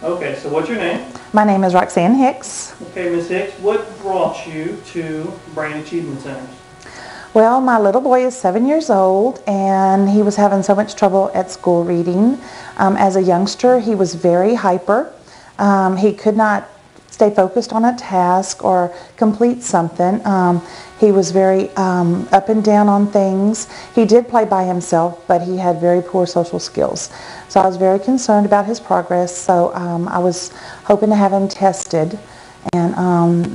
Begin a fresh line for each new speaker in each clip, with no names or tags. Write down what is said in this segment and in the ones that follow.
Okay, so what's your name?
My name is Roxanne Hicks.
Okay, Ms. Hicks, what brought you to Brain Achievement Centers?
Well, my little boy is 7 years old, and he was having so much trouble at school reading. As a youngster, he was very hyper. He could not stay focused on a task or complete something. He was very up and down on things. He did play by himself, but he had very poor social skills. So I was very concerned about his progress. So I was hoping to have him tested, and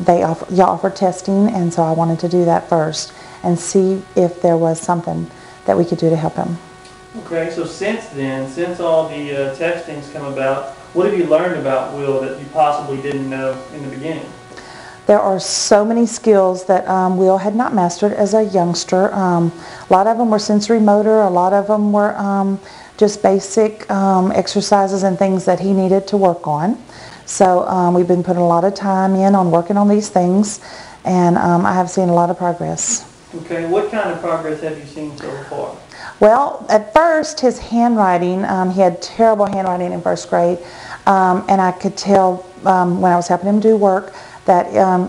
y'all offer testing, and so I wanted to do that first and see if there was something that we could do to help him.
Okay, so since then, since all the testing's come about, what have you learned about Will that you possibly didn't know in the beginning?
There are so many skills that Will had not mastered as a youngster. A lot of them were sensory motor, a lot of them were just basic exercises and things that he needed to work on. So we've been putting a lot of time in on working on these things, and I have seen a lot of progress.
Okay, what kind of progress have you seen so far?
Well, at first, his handwriting, he had terrible handwriting in first grade, and I could tell when I was helping him do work that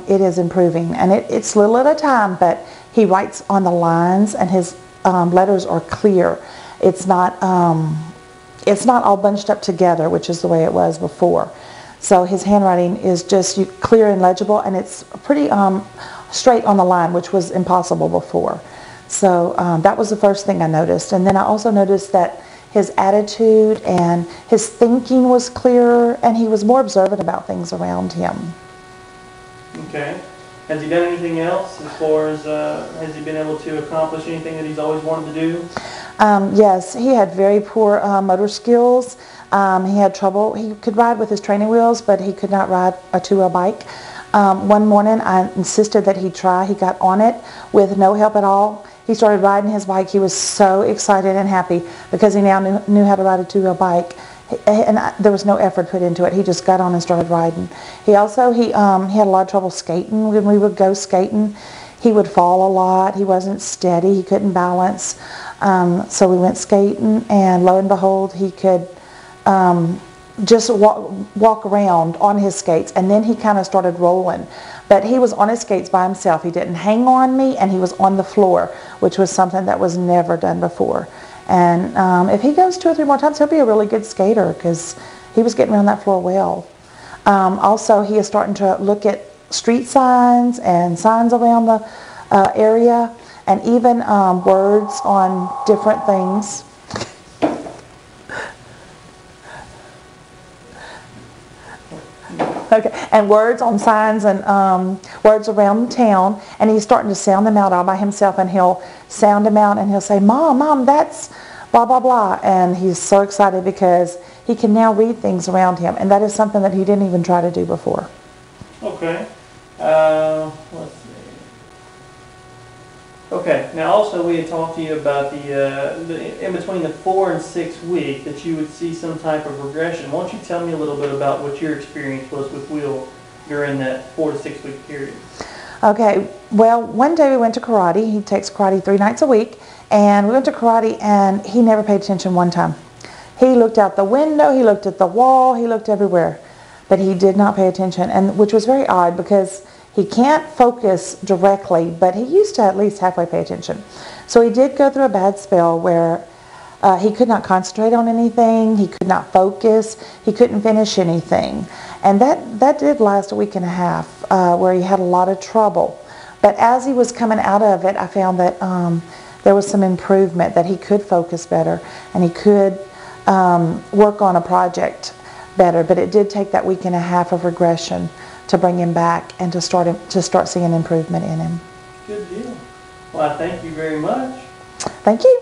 it is improving. And it's little at a time, but he writes on the lines, and his letters are clear. It's not all bunched up together, which is the way it was before. So his handwriting is just clear and legible, and it's pretty straight on the line, which was impossible before. So that was the first thing I noticed. And then I also noticed that his attitude and his thinking was clearer, and he was more observant about things around him.
Okay. Has he done anything else as far as, has he been able to accomplish anything that he's always wanted to do?
Yes, he had very poor motor skills. He had trouble. He could ride with his training wheels, but he could not ride a two-wheel bike. One morning I insisted that he try. He got on it with no help at all. He started riding his bike. He was so excited and happy because he now knew how to ride a two-wheel bike. And there was no effort put into it. He just got on and started riding. He had a lot of trouble skating. When we would go skating, he would fall a lot. He wasn't steady. He couldn't balance. So we went skating, and lo and behold, he could just walk around on his skates, and then he kind of started rolling. But he was on his skates by himself. He didn't hang on me, and he was on the floor, which was something that was never done before. And if he goes 2 or 3 more times, he'll be a really good skater because he was getting around that floor well. Also, he is starting to look at street signs and signs around the area, and even words on different things. Okay, and words on signs and words around town, and he's starting to sound them out all by himself, and he'll sound them out and he'll say, Mom, that's blah, blah, blah. And he's so excited because he can now read things around him, and that is something that he didn't even try to do before.
Okay. Let's see. Okay, now also we had talked to you about the in between the 4 and 6 week that you would see some type of regression. Why don't you tell me a little bit about what your experience was with Will during that 4 to 6 week period?
Okay, well, one day we went to karate. He takes karate 3 nights a week, and we went to karate, and he never paid attention one time. He looked out the window, he looked at the wall, he looked everywhere, but he did not pay attention, and which was very odd because he can't focus directly, but he used to at least halfway pay attention. So he did go through a bad spell where he could not concentrate on anything, he could not focus, he couldn't finish anything. And that did last a week and a half where he had a lot of trouble. But as he was coming out of it, I found that there was some improvement, that he could focus better and he could work on a project better. But it did take that week and a half of regression to bring him back and to start seeing improvement in him.
Good deal. Well, I thank you very much.
Thank you.